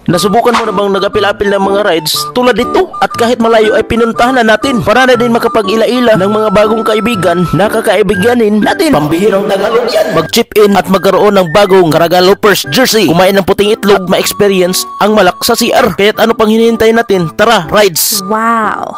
Nasubukan mo na bang nag-apil-apil ng mga rides tulad dito? At kahit malayo ay pinuntahan na natin para na din makapag-ila-ila ng mga bagong kaibigan na kakaibiganin natin. Pambihirang Tagalog yan. Mag-chip in at magkaroon ng bagong Caraga Loopers jersey. Kumain ng puting itlog, ma-experience ang malak sa CR. Kaya't ano pang hinihintay natin? Tara, rides! Wow!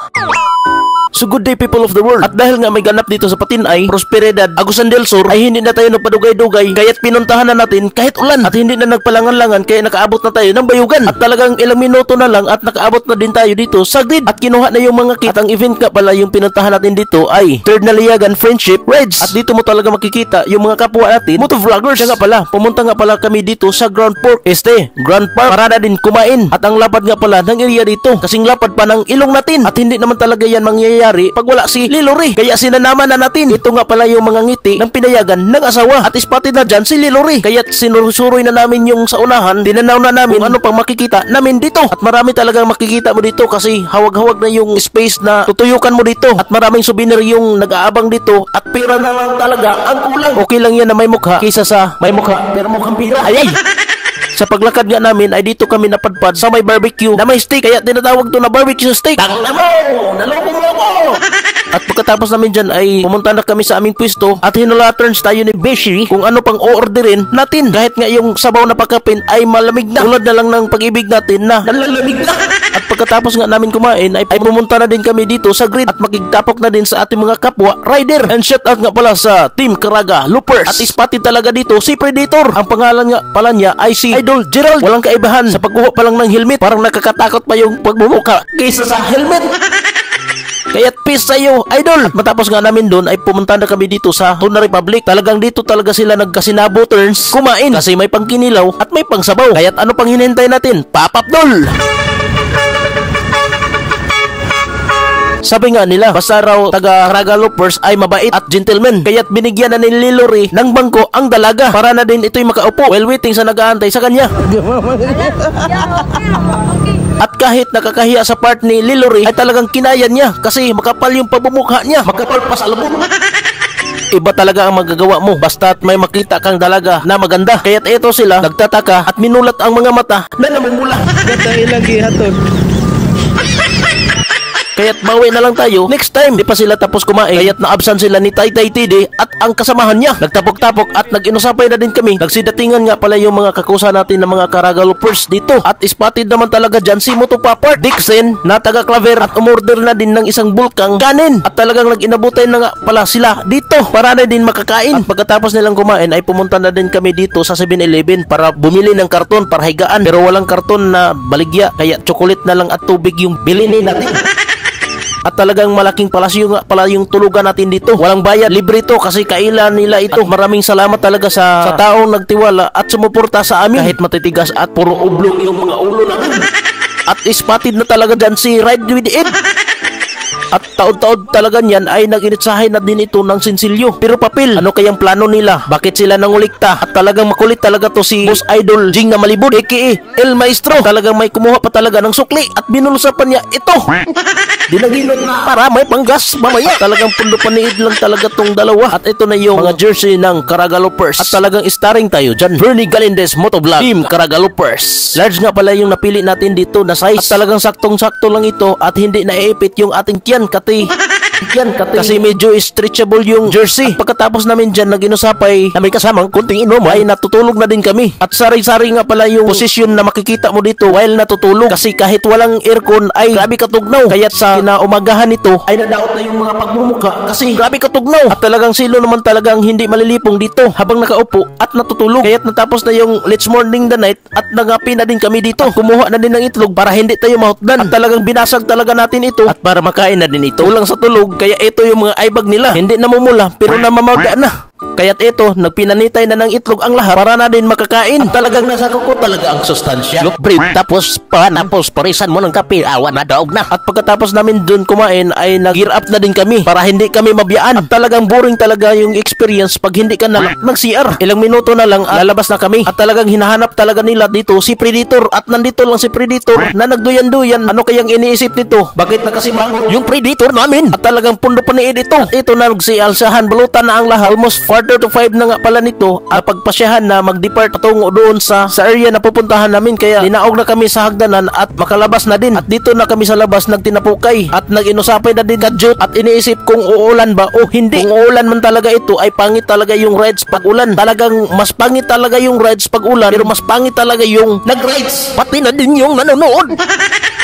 So good day people of the world. At dahil nga may ganap dito sa Patinay, Prosperidad, Agusan del Sur ay hindi na tayo nagpadugay-dugay, kaya't pinuntahan na natin kahit ulan at hindi na nagpalangan-langan kaya nakaabot na tayo ng Bayugan. At talagang ilang minuto na lang at nakaabot na din tayo dito sa grid at kinuha na yung mga kit. At ang event nga pala yung pinuntahan natin dito ay Third Naliagan Friendship Rides. At dito mo talaga makikita yung mga kapwa natin, motovloggers. Kaya nga pala, pumunta nga pala kami dito sa Grand Park para na din kumain. At ang lapad nga pala ng area dito, kasing lapad pa ng ilong natin. At hindi naman talaga yan mangyayari pag wala si Lilori. Kaya sinanama na natin. Ito nga pala yung mga ngiti ng pinayagan ng asawa. At spotted na dyan si Lilori. Kaya sinusuroy na namin yung sa unahan. Dinanaw na namin kung ano pang makikita namin dito. At marami talagang makikita mo dito kasi hawag-hawag na yung space na tutuyukan mo dito. At maraming souvenir yung nag-aabang dito. At pira na lang talaga ang kulang. Okay lang yan na may mukha kaysa sa may mukha pero mukhang pira. Ayay! Sa paglakad nga namin ay dito kami napadpad sa may barbecue na may steak, kaya tinatawag to na barbecue steak. Tangna mo! Naloko mo ako! At pagkatapos namin dyan ay pumunta na kami sa aming pwesto at hinulaturns tayo ni Beshi kung ano pang o-orderin natin. Kahit nga yung sabaw na pagkapin ay malamig na. Tulad na lang ng pag-ibig natin na nalalamig na. At pagkatapos nga namin kumain ay pumunta na din kami dito sa grid at makigtapok na din sa ating mga kapwa rider. And shout out nga pala sa Team Caraga Loopers. At spotted talaga dito si Predator. Ang pangalan nga pala niya ay si Idol Gerald. Walang kaibahan sa pagkuha pa lang ng helmet. Parang nakakatakot pa yung pagmumuka kaysa sa helmet. Kaya't peace sa'yo, idol! At matapos nga namin doon ay pumunta na kami dito sa Tuna Republic. Talagang dito talaga sila nagkasinabo turns kumain kasi may pangkinilaw at may pangsabaw. Kaya't ano pang hinihintay natin? Papapdol! Sabi nga nila, basta raw taga Caraga Loopers ay mabait at gentleman. Kaya't binigyan na ni Lilori ng bangko ang dalaga para na din ito'y makaupo while waiting sa nag-aantay sa kanya. At kahit nakakahiya sa part ni Lilori ay talagang kinaya niya kasi makapal yung pabumukha niya. Makapal pa sa labong. Iba talaga ang magagawa mo basta't may makita kang dalaga na maganda. Kaya't ito sila nagtataka at minulat ang mga mata na namumula. Lagi hatod. Kaya't bawi na lang tayo next time. Di pa sila tapos kumain. Kaya't na-absent sila ni Taytay Tide at ang kasamahan niya. Nagtapok-tapok at nag-inusapay na din kami. Nagsidatingan nga pala yung mga kakusa natin ng mga Caraga Loopers dito. At spotted naman talaga dyan si Motopapart Dixon na taga Claver at umorder na din ng isang bulkang kanin. At talagang nag-inabutay na nga pala sila dito para na din makakain. At pagkatapos nilang kumain ay pumunta na din kami dito sa 7-Eleven para bumili ng karton para higaan. Pero walang karton na baligya. Kaya chocolate na lang at tubig yung bilhin natin. At talagang malaking palasyo nga pala yung tulugan natin dito. Walang bayad, libre to kasi kailan nila ito. At maraming salamat talaga sa taong nagtiwala at sumuporta sa amin. Kahit matitigas at puro ublong yung mga ulo namin. At spotted na talaga dyan si Ride with Ed. At taon-taon talaga niyan ay nag-initsahay na din ito ng sinsilyo. Pero papel, ano kayang plano nila? Bakit sila nangulikta? At talagang makulit talaga to si Boss Idol Jing na Malibod aka El Maestro. Talagang may kumuha pa talaga ng sukli at binulusapan niya ito. Dinaginot na para may panggas mamaya. Talagang pundo paniid lang talaga tong dalawa. At ito na yung mga jersey ng Caraga Loopers. At talagang starring tayo dyan. Bernie Galindez Motovlog Team Caraga Loopers. Large nga pala yung napili natin dito na size. At talagang saktong-sakto lang ito at hindi naiipit yung ating tiyan kati. Kasi medyo stretchable yung jersey. At pagkatapos namin dyan nag-inusapay na may kasamang kunting inom ay natutulog na din kami. At sari-sari nga pala yung posisyon na makikita mo dito while natutulog. Kasi kahit walang aircon ay grabe katugnaw. Kaya't sa kinaumagahan nito ay nadaot na yung mga pagmumuka kasi grabe katugnaw. At talagang silo naman talagang hindi malilipong dito habang nakaupo at natutulog. Kaya't natapos na yung Let's Morning the Night at nangapi na din kami dito. Kumuha na din ng itlog para hindi tayo mahutdan. At talagang binasag talaga natin ito at para makain na din ito. Kulang sa tulog kaya ito yung mga aibag nila. Hindi namumula pero namamaga na. Kaya't ito, nagpinanitay na ng itlog ang lahat para na din makakain. At talagang nasa kuko talaga ang sustansya. Look, brief. Tapos parisan mo ng kape. Awan na daog na. At pagkatapos namin dun kumain ay nag-gear up na din kami para hindi kami mabiyaan. At talagang boring talaga yung experience pag hindi ka na mag-CR. Ilang minuto na lang lalabas na kami. At talagang hinahanap talaga nila dito si Predator. At nandito lang si Predator na nagduyan-duyan. Ano kayang iniisip nito? Bakit nakasimangot yung Predator namin? At talagang pundo pa ni Ed ito. At ito na nagsialsahan. Balutan na ang lahat. Almost quarter to 5 na nga pala nito at pagpasyahan na mag-depart patungo doon sa area na pupuntahan namin, kaya linaog na kami sa hagdanan at makalabas na din. At dito na kami sa labas nagtinapukay at nag-inusapay na din kadyot at iniisip kung uulan ba o hindi. Kung uulan man talaga ito ay pangit talaga yung rides pag ulan. Talagang mas pangit talaga yung rides pag ulan, pero mas pangit talaga yung nag-rides. Pati na din yung nanonood.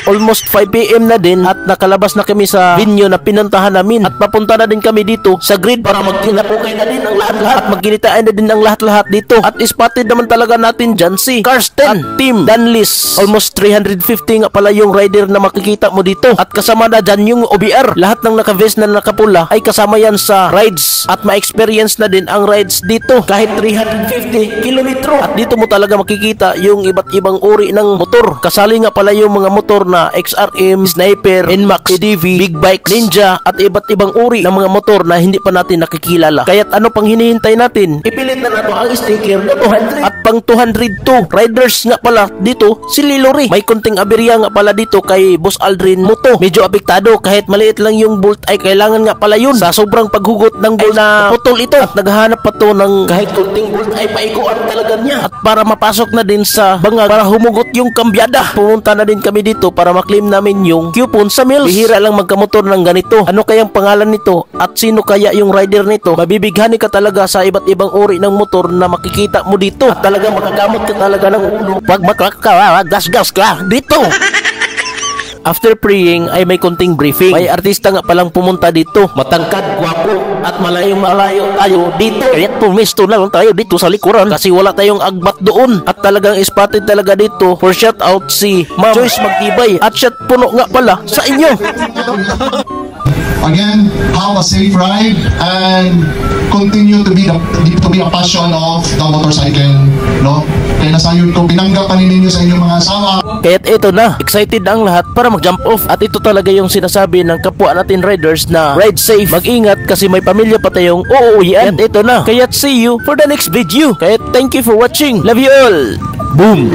Almost 5 PM na din at nakalabas na kami sa venue na pinuntahan namin at papunta na din kami dito sa grid para magtinapukay na din ang lahat-lahat at magkinitaan na din ang lahat-lahat dito. At spotted naman talaga natin dyan si Karsten at Team Danlis. Almost 350 nga pala yung rider na makikita mo dito at kasama na dyan yung OBR. Lahat ng naka-vest na nakapula ay kasama yan sa rides at ma-experience na din ang rides dito kahit 350 kilometro. At dito mo talaga makikita yung iba't ibang uri ng motor. Kasali nga pala yung mga motor na XRM, Sniper, NMAX, ADV, Big Bikes, Ninja at iba't ibang uri ng mga motor na hindi pa natin nakikilala. Kaya't ano pang hinihintay natin? Ipilit na nato ang sticker na 200 at pang 202 riders nga pala dito si Lilori. May konting aberya nga pala dito kay Boss Aldrin Moto. Medyo apektado kahit maliit lang yung bolt ay kailangan nga pala yun. Sa sobrang paghugot ng bolt na putol ito at naghahanap pa to ng kahit konting bolt ay paikuan talaga niya. At para mapasok na din sa bangag para humugot yung kambyada, pumunta na din kami dito para maklaim namin yung coupon sa Mills. Bihira lang magkamotor ng ganito. Ano kayang pangalan nito at sino kaya yung rider nito? Mabibighani ka talaga sa iba't ibang uri ng motor na makikita mo dito at talaga makakamot ka talaga ng ulo. Pag gas ka dito. After praying ay may konting briefing. May artista nga palang pumunta dito. Matangkad, gwapo at malayo tayo dito. Kaya't pumisto na lang tayo dito sa likuran kasi wala tayong agbat doon. At talagang spotted talaga dito for shout out si Ma'am Joyce Magtibay. At shout puno nga pala sa inyo. Again, have a safe ride and continue to be a passion of the motorcycle, no? Kaya nasayod ko, pinanggap pa ninyo sa inyong mga asawa. Kaya't ito na, excited ang lahat para mag-jump off. At ito talaga yung sinasabi ng kapwa natin riders na ride safe, mag-ingat kasi may pamilya pa tayong uuwian. At ito na, kaya't see you for the next video. Kaya't thank you for watching. Love you all. Boom!